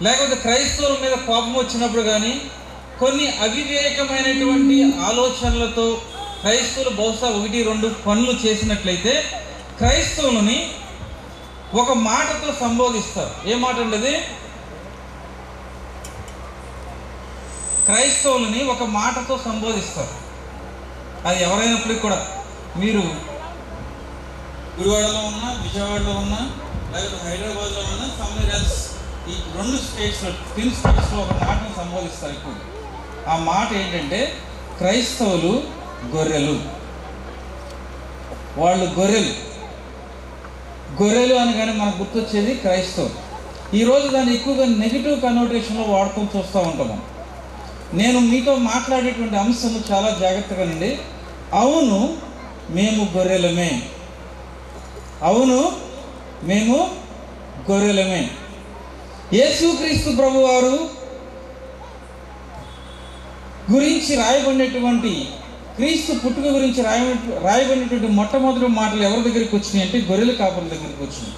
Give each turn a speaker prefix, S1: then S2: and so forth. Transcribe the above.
S1: లేకపోతే క్రైస్తవుల మీద కోపం వచ్చినప్పుడు కానీ, కొన్ని అవివేకమైనటువంటి ఆలోచనలతో క్రైస్తవులు బహుశా 1-2 పనులు చేసినట్లయితే క్రైస్తవులని ఒక మాటతో సంబోధిస్తారు. ఏ మాట అండి అది? క్రైస్తవులని ఒక మాటతో సంబోధిస్తారు. అది ఎవరైనప్పటికీ కూడా, మీరు గుడివాడలో ఉన్నా, విజయవాడలో ఉన్నా, లేకపోతే హైదరాబాద్లో ఉన్నా, సమ్వేర్ ఎల్స్, ఈ 2 స్టేట్స్లో, 3 స్టేట్స్లో ఒక మాటను సంబోధిస్తారు ఎక్కువ. ఆ మాట ఏంటంటే, క్రైస్తవులు గొర్రెలు, వాళ్ళు గొర్రెలు. గొర్రెలు అనగానే మనకు గుర్తొచ్చేది క్రైస్తవులు. ఈరోజు దాన్ని ఎక్కువగా నెగిటివ్ కనోటేషన్లో వాడుకొని చూస్తూ ఉంటాము. నేను మీతో మాట్లాడేటువంటి అంశము చాలా జాగ్రత్తగానండి. అవును, మేము గొర్రెలమే. అవును, మేము గొర్రెలమే. యేసుక్రీస్తు ప్రభువారు గురించి రాయబడినటువంటి, క్రీస్తు పుట్టుక గురించి రాయబడినటువంటి మొట్టమొదటి మాటలు ఎవరి దగ్గరికి వచ్చినాయి అంటే గొర్రెల కాపరుల దగ్గరికి వచ్చినాయి.